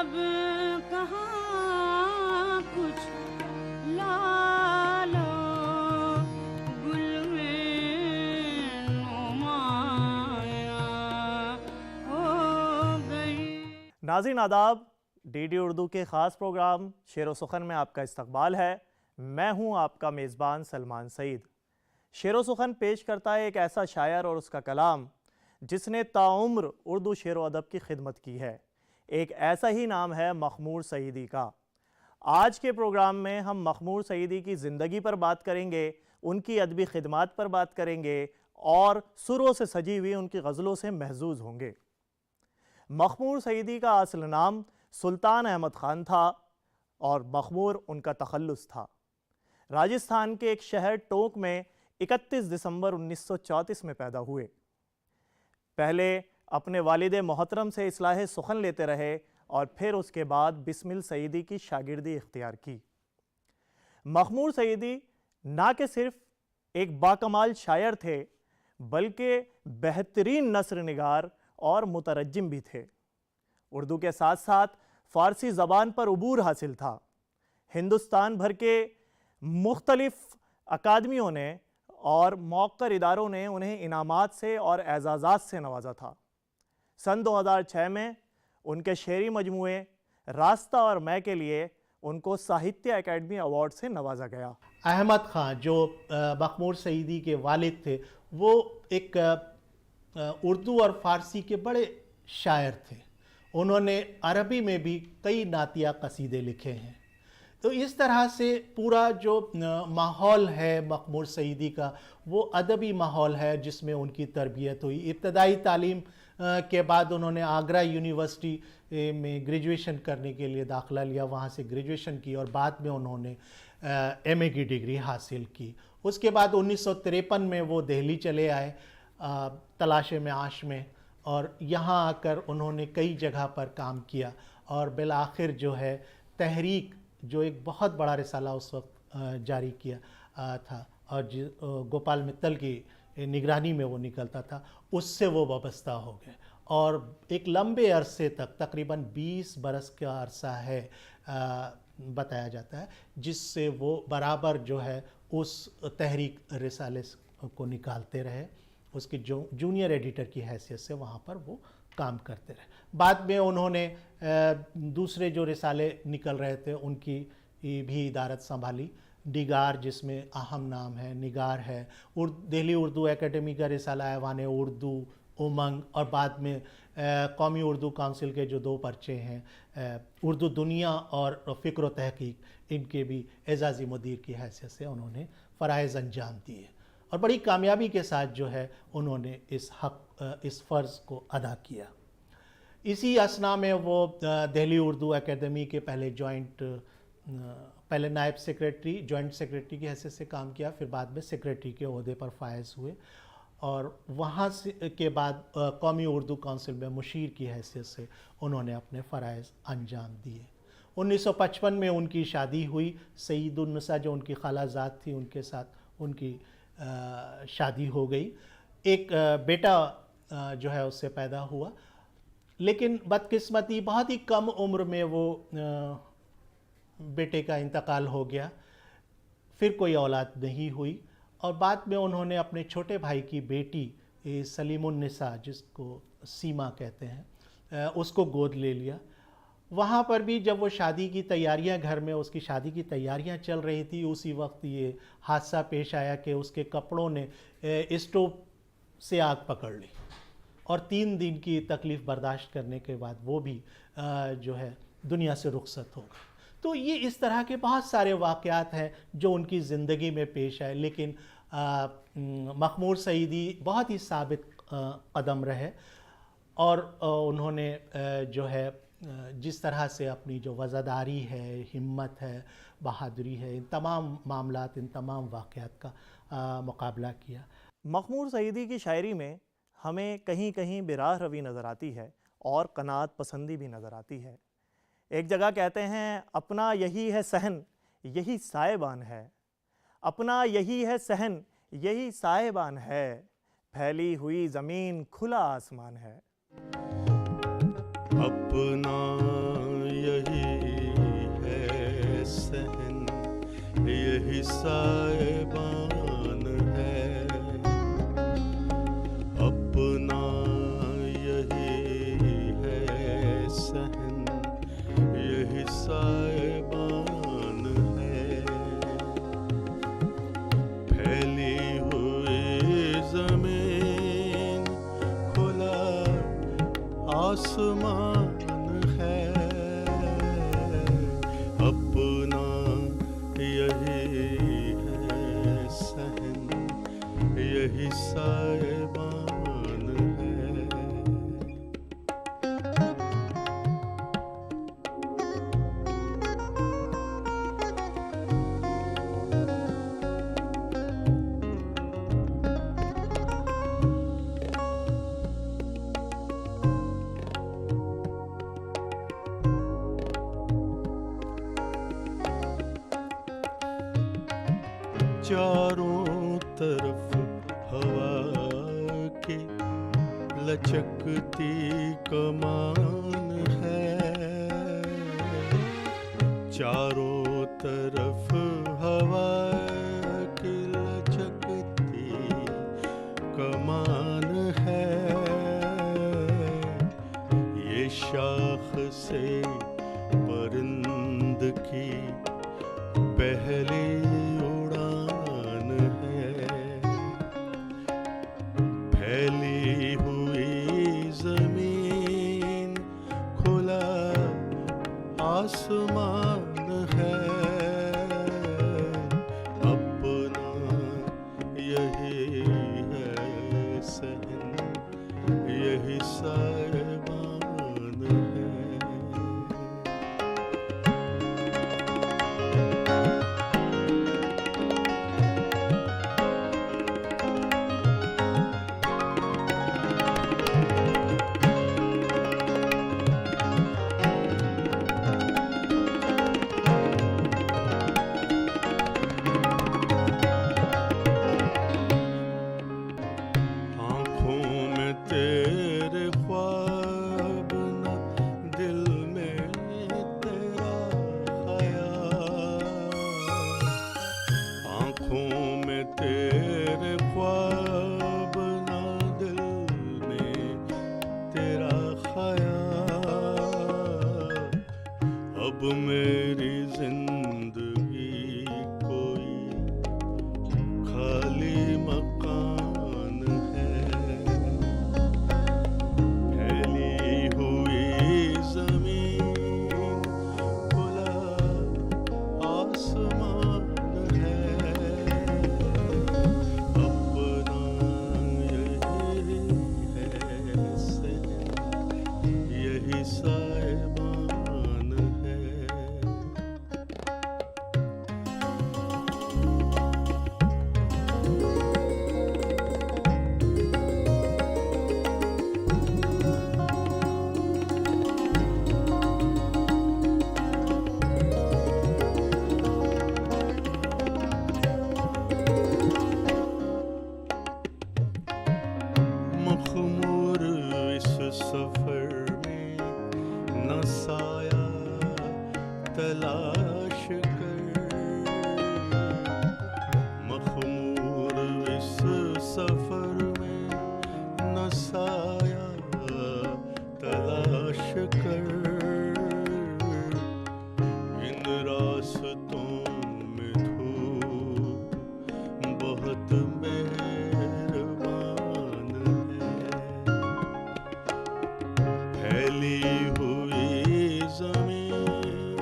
अब कहाँ कुछ लालो गुल में नुमाया हो गई। नाज़रीन आदाब, डीडी उर्दू के ख़ास प्रोग्राम शेर व सुखन में आपका इस्तकबाल है। मैं हूं आपका मेज़बान सलमान सईद। शेर व सुखन पेश करता है एक ऐसा शायर और उसका कलाम जिसने ताउम्र उर्दू शेर व अदब की खिदमत की है। एक ऐसा ही नाम है मखमूर सईदी का। आज के प्रोग्राम में हम मखमूर सईदी की ज़िंदगी पर बात करेंगे, उनकी अदबी खिदमात पर बात करेंगे और सुरों से सजी हुई उनकी गज़लों से महजूज होंगे। मखमूर सईदी का असल नाम सुल्तान अहमद ख़ान था और मखमूर उनका तखल्लुस था। राजस्थान के एक शहर टोंक में 31 दिसंबर 1934 में पैदा हुए। पहले अपने वालिद मोहतरम से इस्लाह सुखन लेते रहे और फिर उसके बाद बिस्मिल सईदी की शागिर्दी इख्तियार की। मखमूर सईदी ना कि सिर्फ एक बाकमाल शायर थे बल्कि बेहतरीन नस्र निगार और मुतरज्जिम भी थे। उर्दू के साथ साथ फ़ारसी ज़बान पर उबूर हासिल था। हिंदुस्तान भर के मुख्तलिफ अकादमियों ने और मौक़र इदारों ने उन्हें इनामात से और एज़ाज़ात से नवाजा था। सन 2006 में उनके शेरी मजमूए रास्ता और मैं के लिए उनको साहित्य अकेडमी अवार्ड से नवाजा गया। अहमद ख़ान जो मखमूर सईदी के वालिद थे, वो एक उर्दू और फ़ारसी के बड़े शायर थे। उन्होंने अरबी में भी कई नातिया कसीदे लिखे हैं। तो इस तरह से पूरा जो माहौल है मखमूर सईदी का, वो अदबी माहौल है जिसमें उनकी तरबियत हुई। इब्तदाई तालीम के बाद उन्होंने आगरा यूनिवर्सिटी में ग्रेजुएशन करने के लिए दाखिला लिया, वहाँ से ग्रेजुएशन की और बाद में उन्होंने एमए की डिग्री हासिल की। उसके बाद 1953 में वो दिल्ली चले आए तलाशे में आश में, और यहाँ आकर उन्होंने कई जगह पर काम किया और बिलाखिर जो है तहरीक, जो एक बहुत बड़ा रिसाला उस वक्त जारी किया था और गोपाल मित्तल की निगरानी में वो निकलता था, उससे वो वाबस्ता हो गए और एक लंबे अरसे तक, तकरीबन 20 बरस का अरसा है बताया जाता है, जिससे वो बराबर जो है उस तहरीक रिसाले को निकालते रहे। उसकी जो जूनियर एडिटर की हैसियत से वहाँ पर वो काम करते रहे। बाद में उन्होंने दूसरे जो रिसाले निकल रहे थे उनकी भी इदारत संभाली। निगार, जिसमें अहम नाम है, निगार है, दिल्ली उर्दू एकेडमी का रिसाला ऐवान उर्दू, उमंग, और बाद में कौमी उर्दू काउंसिल के जो 2 पर्चे हैं उर्दू दुनिया और फ़िक्र व तहकीक, इनके भी एजाज़ी मुदीर की हैसियत से उन्होंने फ़राइज़ अंजाम दिए और बड़ी कामयाबी के साथ जो है उन्होंने इस फ़र्ज़ को अदा किया। इसी असना में वो दिल्ली उर्दू एकेडमी के पहले नायब सेक्रेटरी, जॉइंट सेक्रेटरी की हैसियत से काम किया, फिर बाद में सेक्रेटरी के ओहदे पर फायज हुए और वहाँ से के बाद कौमी उर्दू काउंसिल में मुशीर की हैसियत से उन्होंने अपने फ़राइज़ अंजाम दिए। 1955 में उनकी शादी हुई। सईदुन्निसा जो उनकी खालाजाद थी, उनके साथ उनकी शादी हो गई। एक बेटा जो है उससे पैदा हुआ, लेकिन बदकिस्मती बहुत ही कम उम्र में वो बेटे का इंतकाल हो गया, फिर कोई औलाद नहीं हुई और बाद में उन्होंने अपने छोटे भाई की बेटी सलीमुन्निसा, जिसको सीमा कहते हैं, उसको गोद ले लिया। वहाँ पर भी जब वो शादी की तैयारियां, घर में उसकी शादी की तैयारियां चल रही थी, उसी वक्त ये हादसा पेश आया कि उसके कपड़ों ने स्टोव से आग पकड़ ली और 3 दिन की तकलीफ़ बर्दाश्त करने के बाद वो भी जो है दुनिया से रुखसत हो गए। तो ये इस तरह के बहुत सारे वाक़यात हैं जो उनकी ज़िंदगी में पेश आए, लेकिन मखमूर सईदी बहुत ही साबित कदम रहे और उन्होंने जो है जिस तरह से अपनी जो वज़ादारी है, हिम्मत है, बहादुरी है, इन तमाम मामलात, इन तमाम वाक़यात का मुकाबला किया। मखमूर सईदी की शायरी में हमें कहीं कहीं बिराह रवी नज़र आती है और कनात पसंदी भी नज़र आती है। एक जगह कहते हैं, अपना यही है सहन यही साएबान है, अपना यही है सहन यही साएबान है, फैली हुई ज़मीन खुला आसमान है। अपना यही है सहन, यही साएबान है। अपना यही है सहन, यही साएबान है। फैली हुई जमीन, खुला आसमान है। अपना यही है सहन, यही साएबान है। चारों तरफ हवा की लचकती कमान है। चारों तरफ हवा की लचकती कमान है। ये शाख से परिंद की पहली उड़ान है। फैली हुई जमीन, खुला आसमान है। अपना यही है सहन, यही साएबान है। आँखों में तेरे ख्वाब न, दिल में तेरा ख्याल। आँखों में तेरे ख्वाब न, दिल में तेरा ख्याल। अब मेरी जिंदगी कोई खाली मकान है। फैली हुई जमीन, खुला आसमान है। अपना यही है सहन, यही साएबान है। मखमूर इस सफर में न साया तलाश कर। मखमूर इस सफर में न साया तलाश कर। इन रास्तों में धूप बहुत मेहरबान है। फैली हुई जमीन,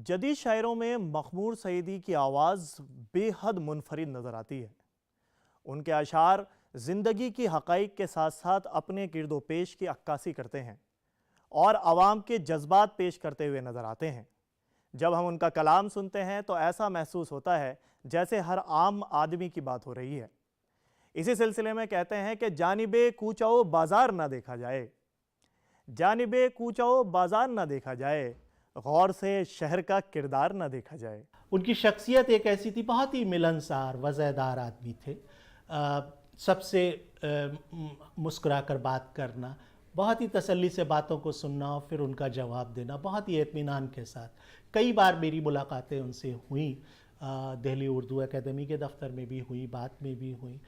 जदीद शायरों में मखमूर सईदी की आवाज़ बेहद मुनफरिद नज़र आती है। उनके अशार ज़िंदगी की हक़ाइक़ के साथ साथ अपने गिरदो पेश की अक्कासी करते हैं और आवाम के जज्बात पेश करते हुए नज़र आते हैं। जब हम उनका कलाम सुनते हैं तो ऐसा महसूस होता है जैसे हर आम आदमी की बात हो रही है। इसी सिलसिले में कहते हैं कि जानिबे कूचाओ बाज़ार ना देखा जाए, जानिबे कूचाओ बाज़ार ना देखा जाए, गौर से शहर का किरदार ना देखा जाए। उनकी शख्सियत एक ऐसी थी, बहुत ही मिलनसार वज़ेदार आदमी थे। सबसे मुस्कुरा कर बात करना, बहुत ही तसल्ली से बातों को सुनना और फिर उनका जवाब देना बहुत ही इत्मीनान के साथ। कई बार मेरी मुलाकातें उनसे हुई, दिल्ली उर्दू एकेडमी के दफ्तर में भी हुई, बात में भी हुई।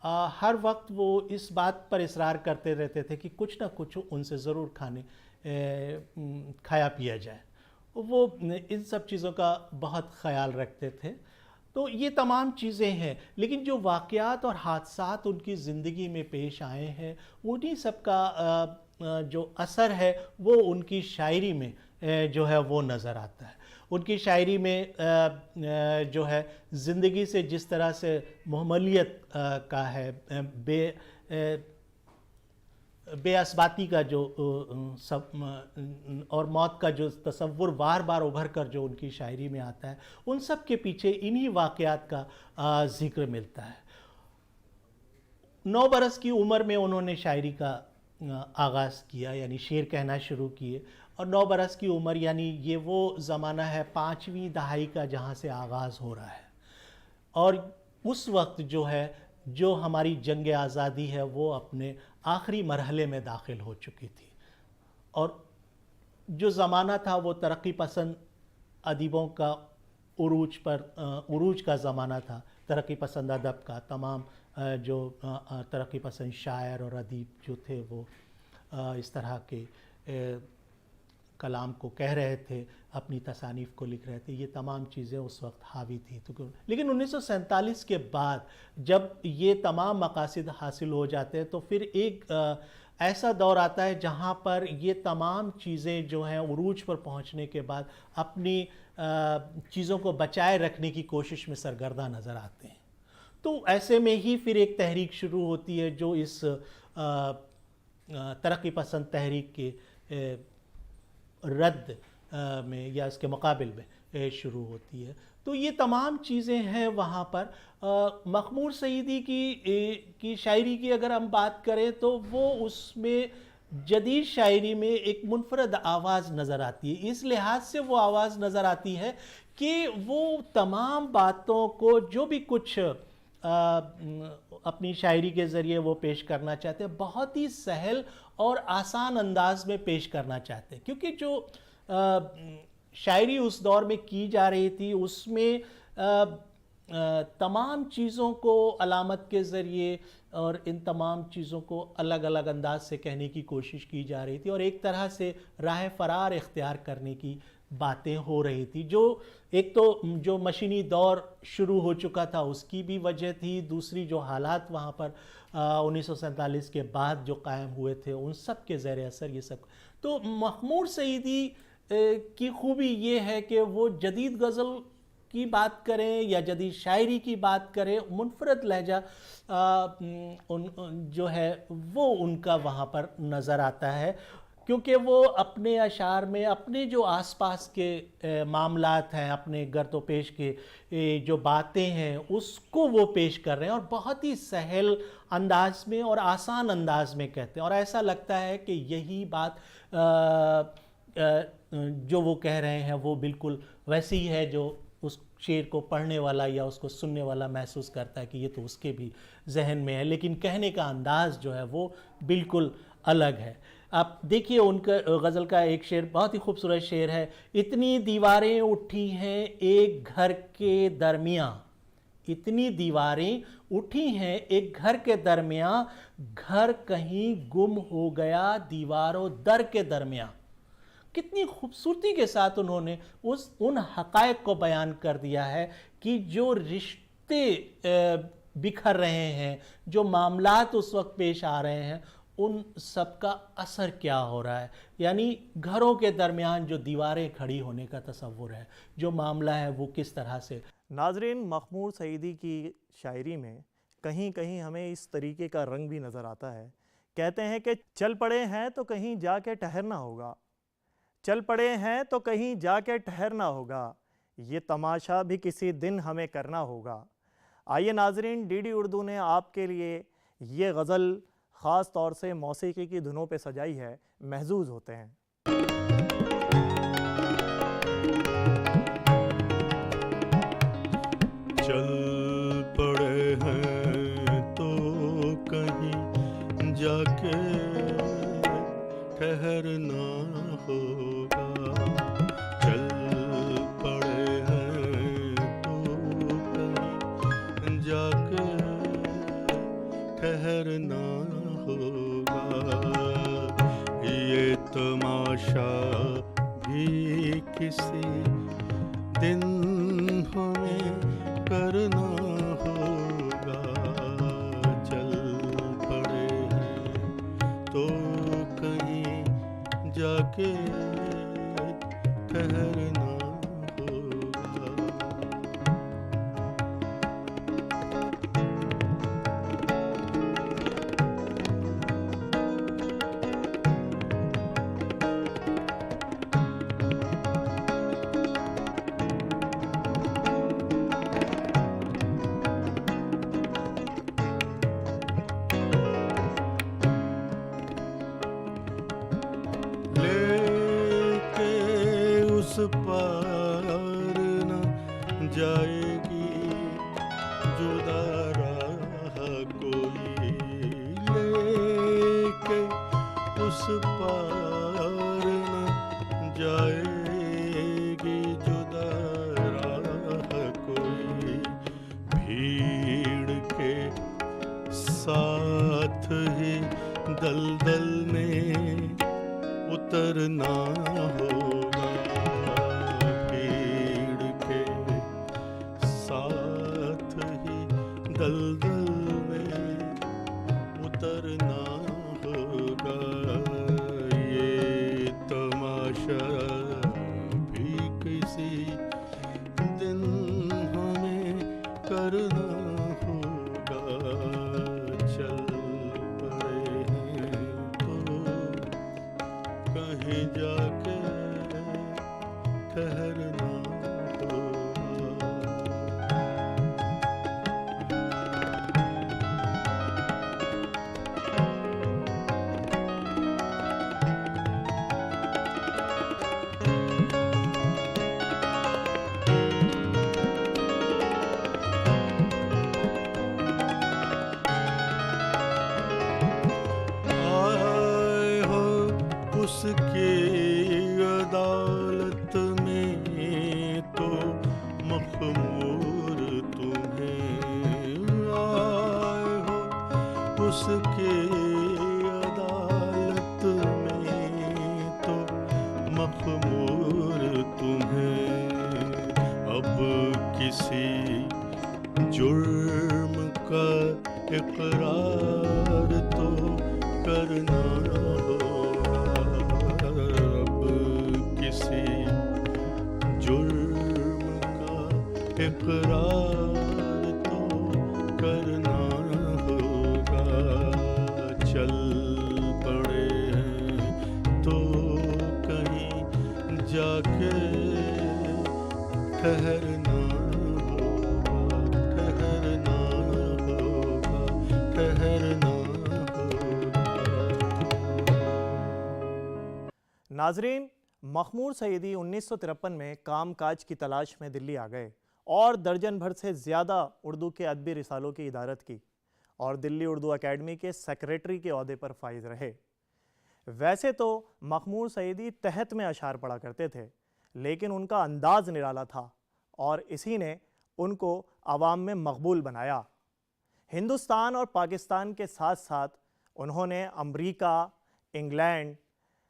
हर वक्त वो इस बात पर इसरार करते रहते थे कि कुछ ना कुछ उनसे ज़रूर खाया पिया जाए। वो इन सब चीज़ों का बहुत ख़याल रखते थे। तो ये तमाम चीज़ें हैं, लेकिन जो वाक़यात और हादसात उनकी ज़िंदगी में पेश आए हैं उन्हीं सब का जो असर है वो उनकी शायरी में जो है वो नज़र आता है। उनकी शायरी में जो है ज़िंदगी से जिस तरह से मुहमलियत का है, बेअसबाती का जो सब और मौत का जो तसव्वुर बार बार उभर कर जो उनकी शायरी में आता है, उन सब के पीछे इन्हीं वाक़यात का ज़िक्र मिलता है। 9 बरस की उम्र में उन्होंने शायरी का आगाज़ किया, यानी शेर कहना शुरू किए। और 9 बरस की उम्र यानी ये वो ज़माना है 5वीं दहाई का जहाँ से आगाज़ हो रहा है। और उस वक्त जो है, जो हमारी जंग आज़ादी है वो अपने आखिरी मरहले में दाखिल हो चुकी थी। और जो ज़माना था वो तरक्की पसंद अदीबों का उरूज का ज़माना था, तरक्की पसंद अदब का। तमाम जो तरक्की पसंद शायर और अदीब जो थे वो इस तरह के कलाम को कह रहे थे, अपनी तसानीफ़ को लिख रहे थे। ये तमाम चीज़ें उस वक्त हावी थी। तो लेकिन 1947 के बाद जब ये तमाम मकासद हासिल हो जाते हैं तो फिर एक ऐसा दौर आता है जहाँ पर ये तमाम चीज़ें जो हैं उरूज पर पहुँचने के बाद अपनी चीज़ों को बचाए रखने की कोशिश में सरगर्दा नज़र आते हैं। तो ऐसे में ही फिर एक तहरीक शुरू होती है जो इस तरक्की पसंद तहरीक के रद्द में या इसके मुकाबिल में शुरू होती है। तो ये तमाम चीज़ें हैं वहाँ पर। मखमूर सईदी की शायरी की अगर हम बात करें तो वो उसमें जदीद शायरी में एक मुनफरद आवाज़ नज़र आती है। इस लिहाज से वो आवाज़ नज़र आती है कि वो तमाम बातों को जो भी कुछ अपनी शायरी के ज़रिए वो पेश करना चाहते हैं, बहुत ही सहल और आसान अंदाज में पेश करना चाहते हैं। क्योंकि जो शायरी उस दौर में की जा रही थी उसमें तमाम चीज़ों को अलामत के ज़रिए और इन तमाम चीज़ों को अलग अलग अंदाज से कहने की कोशिश की जा रही थी और एक तरह से राह फरार इख्तियार करने की बातें हो रही थी। जो एक तो जो मशीनी दौर शुरू हो चुका था उसकी भी वजह थी, दूसरी जो हालात वहाँ पर 1947 के बाद जो कायम हुए थे उन सब के ज़ेर असर ये सब। तो मखमूर सईदी की खूबी ये है कि वो जदीद गज़ल की बात करें या जदीद शायरी की बात करें, मुनफरद लहजा जो है वो उनका वहाँ पर नज़र आता है। क्योंकि वो अपने अशार में अपने जो आसपास के मामलात हैं, अपने गर्दो पेश के जो बातें हैं उसको वो पेश कर रहे हैं और बहुत ही सहल अंदाज में और आसान अंदाज में कहते हैं। और ऐसा लगता है कि यही बात जो वो कह रहे हैं वो बिल्कुल वैसी ही है जो उस शेर को पढ़ने वाला या उसको सुनने वाला महसूस करता है कि ये तो उसके भी जहन में है, लेकिन कहने का अंदाज़ जो है वो बिल्कुल अलग है। आप देखिए उनका गज़ल का एक शेर बहुत ही खूबसूरत शेर है। इतनी दीवारें उठी हैं एक घर के दरमियाँ, इतनी दीवारें उठी हैं एक घर के दरमियाँ, घर कहीं गुम हो गया दीवारों दर के दरमियाँ। कितनी खूबसूरती के साथ उन्होंने उन हक़ाइक़ को बयान कर दिया है कि जो रिश्ते बिखर रहे हैं, जो मामलात उस वक्त पेश आ रहे हैं, उन सब का असर क्या हो रहा है, यानी घरों के दरमियान जो दीवारें खड़ी होने का तसव्वुर है, जो मामला है वो किस तरह से। नाजरीन, मखमूर सईदी की शायरी में कहीं कहीं हमें इस तरीके का रंग भी नज़र आता है। कहते हैं कि चल पड़े हैं तो कहीं जाके ठहरना होगा, चल पड़े हैं तो कहीं जाके ठहरना होगा, ये तमाशा भी किसी दिन हमें करना होगा। आइए नाजरीन, डीडी उर्दू ने आपके लिए ये गज़ल ख़ास तौर से मौसीकी की धुनों पे सजाई है। महजूज होते हैं। चल पड़े हैं तो कहीं जाके ठहरना होगा, चल पड़े हैं तो कहीं जाके ठहरना होगा, ये तमाशा भी किसी दिन हमें करना होगा, चल पड़े हैं तो कहीं जाके ठहरना होगा। लेके उस पार न जाएगी जुदा राह कोई, लेके उस पार न जाएगी जुदा राह कोई, भीड़ के साथ ही दलदल में उतरना होगा, भीड़ के साथ ही दलदल में उतरना होगा, ये तमाशा भी किसी दिन हमें करना होगा, चल पड़े हैं तो कहीं जाके ठहरना होगा। आए हो उसकी अदालत में तो मखमूर तुम्हें, आए हो उसके अदालत में तो मखमूर तुम्हें, अब किसी जुर्म का इकरार तो करना होगा, अब किसी जुर्म का इकरार तो करना होगा, चल पड़े हैं तो कहीं जाके ठहरना होगा, ठहरना होगा, ठहरना होगा। नाजरीन, मखमूर सईदी 1953 में कामकाज की तलाश में दिल्ली आ गए और दर्जन भर से ज़्यादा उर्दू के अदबी रिसालों की इदारत की और दिल्ली उर्दू अकेडमी के सेक्रेटरी के ओहदे पर फाइज रहे। वैसे तो मखमूर सईदी तहत में अशार पढ़ा करते थे, लेकिन उनका अंदाज़ निराला था और इसी ने उनको आवाम में मकबूल बनाया। हिंदुस्तान और पाकिस्तान के साथ साथ उन्होंने अमरीका, इंग्लैंड,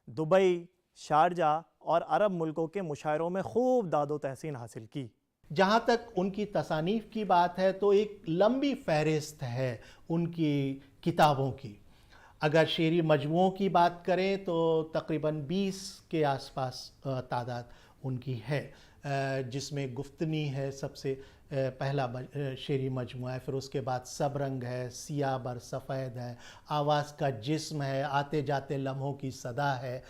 दुबई, शारजा और अरब मुल्कों के मुशायरों में खूब दादो तहसीन हासिल की। जहाँ तक उनकी तसानीफ़ की बात है तो एक लंबी फहरिस्त है उनकी किताबों की। अगर शेरी मजमुओं की बात करें तो तकरीबन 20 के आसपास तादाद उनकी है, जिसमें गुफ्तनी है सबसे पहला शेरी मजमुआ है, फिर उसके बाद सब रंग है, सिया बर सफ़ेद है, आवाज़ का जिस्म है, आते जाते लम्हों की सदा है,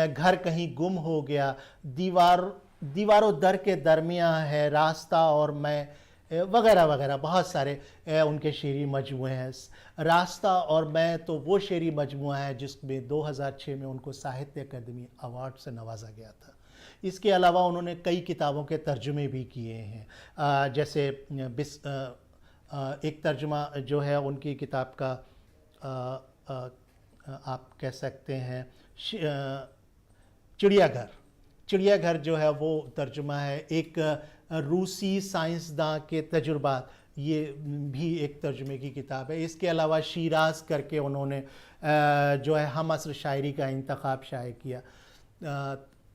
घर कहीं गुम हो गया, दीवारों दर के दरमियाँ है, रास्ता और मैं, वगैरह वगैरह बहुत सारे उनके शेरी मजमुए हैं। रास्ता और मैं तो वो शेरी मजमुआ है जिसमें 2006 में उनको साहित्य अकादमी अवार्ड से नवाजा गया था। इसके अलावा उन्होंने कई किताबों के तर्जुमे भी किए हैं, जैसे एक तर्जुमा जो है उनकी किताब का आप कह सकते हैं चिड़ियाघर जो है वो तर्जुमा है। एक रूसी साइंसदान के तजुर्बात, ये भी एक तर्जुमे की किताब है। इसके अलावा शिराज करके उन्होंने जो है हम असर शायरी का इंतखाब शाये किया।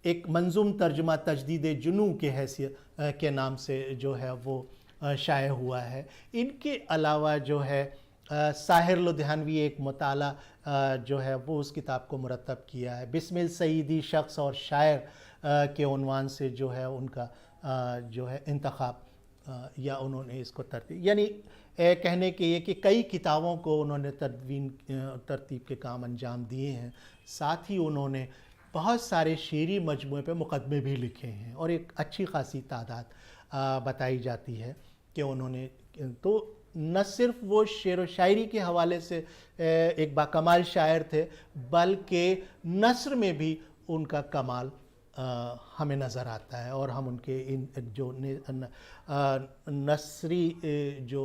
एक मंजूम तर्जुमा तजदीद जुनू के हैसियत के नाम से जो है वो शाये हुआ है। इनके अलावा जो है साहिर लुधियानवी एक मुताला जो है वो उस किताब को मुरतब किया है। बिस्मिल सईदी शख्स और शायर के उन्वान से जो है उनका जो है इंतखाब या उन्होंने इसको तरतीब, यानी कहने के ये कि कई किताबों को उन्होंने तरतीब के काम अंजाम दिए हैं। साथ ही उन्होंने बहुत सारे शेरी मजमूए पे मुकदमे भी लिखे हैं और एक अच्छी खासी तादाद बताई जाती है कि उन्होंने, तो न सिर्फ वो शेर व शायरी के हवाले से एक बाकमाल शायर थे, बल्कि नस्र में भी उनका कमाल हमें नज़र आता है। और हम उनके इन जो नसरी जो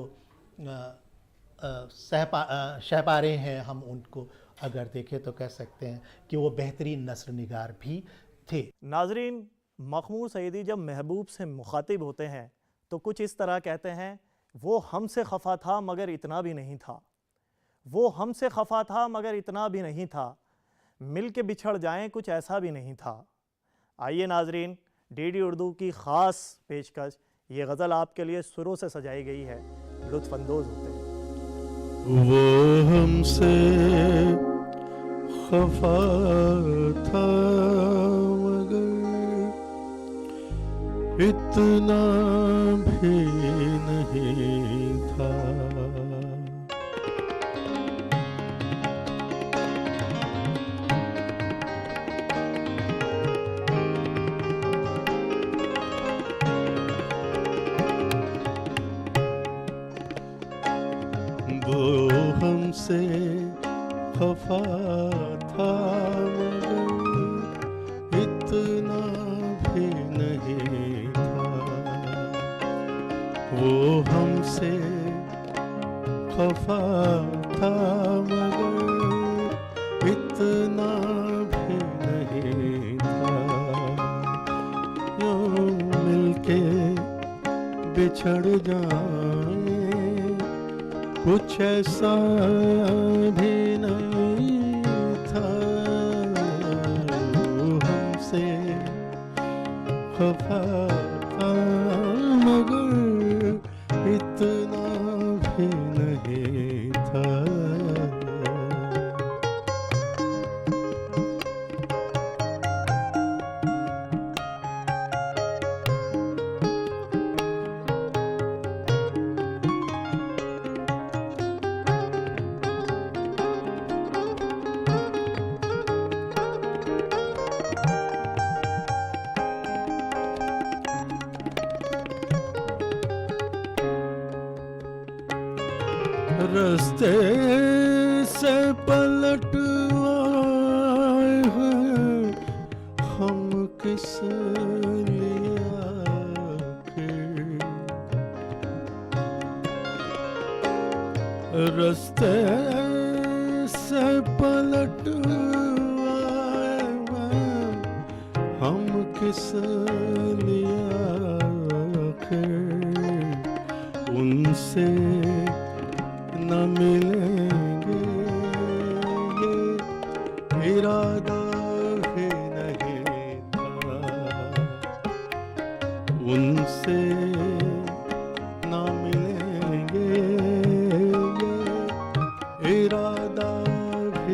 शहपारे हैं, हम उनको अगर देखें तो कह सकते हैं कि वो बेहतरीन नस्र निगार भी थे। नाजरीन, मखमूर सईदी जब महबूब से मुखातिब होते हैं तो कुछ इस तरह कहते हैं, वो हमसे खफा था मगर इतना भी नहीं था, वो हमसे खफा था मगर इतना भी नहीं था, मिल के बिछड़ जाएं कुछ ऐसा भी नहीं था। आइए नाजरीन, डीडी उर्दू की ख़ास पेशकश, ये गज़ल आपके लिए सुरों से सजाई गई है, लुत्फ़ अंदोज़ होते हैं। वो हमसे खफा था मगर इतना भी नहीं था, वो हमसे खफा था मगर इतना भी नहीं था, वो हमसे खफा था मगर इतना भी नहीं था, यूं मिलके बिछड़ जाए कुछ ऐसा भी नहीं था, हमसे खफा था मगर इतना भी नहीं था। रास्ते से पलट आए हैं हम किस लिए आखिर, रास्ते से पलट आए हैं हम किस लिए आखिर, उनसे न मिलेंगे ये इरादा भी नहीं था, उनसे न मिलेंगे ये इरादा भी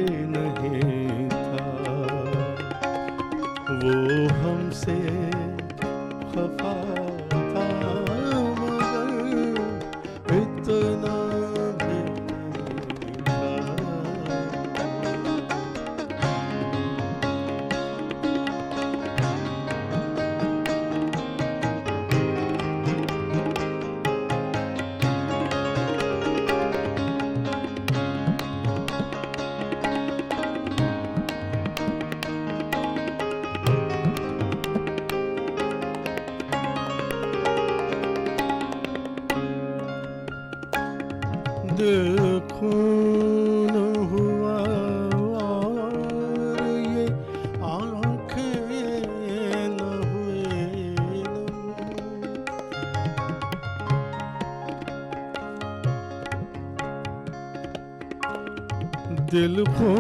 दिल खो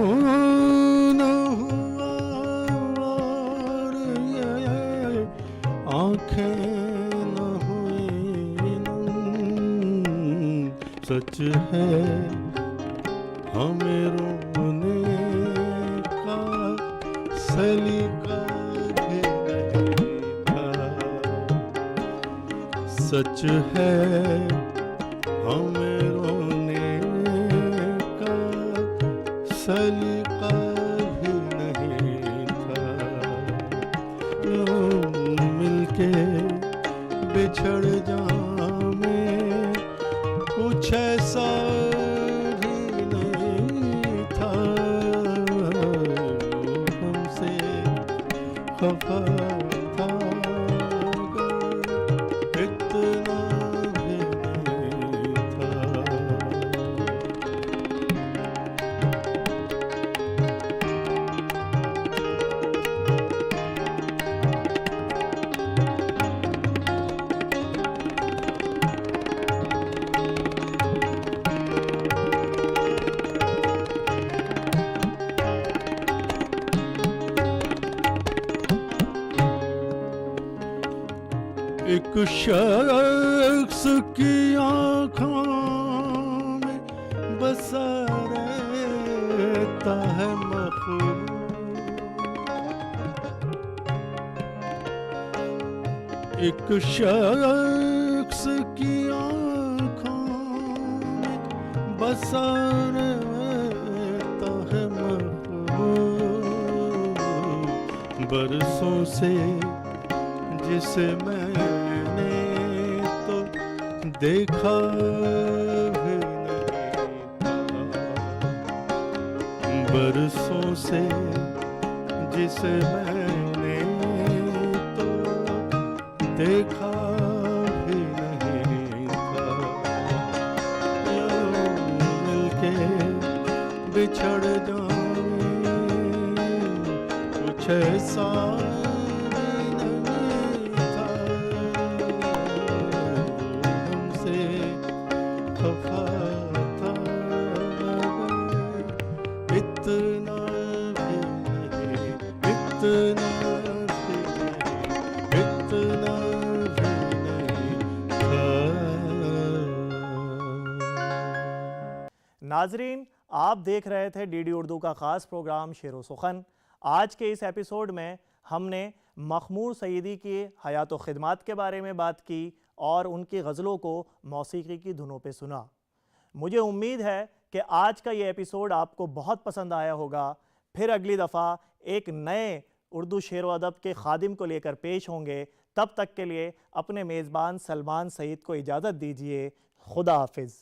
न हुआ और ये आंखें न हुई नम। सच है हमें रोने का सलीका भी नहीं था। सच है हमें रोने का सलीका भी नहीं था। यूं मिलके बिछड़ जावे कुछ ऐसा भी नहीं था। हमसे खफा था इतना भी नहीं था। एक शख्स की आँखों में बसा रहता है मखलूक। एक शख्स की आँखों में बसा रहता है मखलूक। बरसों से जिसे मैंने तो देखा भी नहीं था। बरसों से जिसे मैंने तो देखा भी नहीं था। यूं मिलके बिछड़ जाए कुछ ऐसा इतना भी नहीं, इतना भी नहीं, इतना भी नहीं था। नाजरीन, आप देख रहे थे डीडी उर्दू का ख़ास प्रोग्राम शेरो सुखन। आज के इस एपिसोड में हमने मखमूर सईदी की हयात व ख़िदमात के बारे में बात की और उनकी गज़लों को मौसीकी की धुनों पे सुना। मुझे उम्मीद है कि आज का ये एपिसोड आपको बहुत पसंद आया होगा। फिर अगली दफ़ा एक नए उर्दू शेर व अदब के खादिम को लेकर पेश होंगे। तब तक के लिए अपने मेज़बान सलमान सईद को इजाज़त दीजिए। खुदा हाफिज़।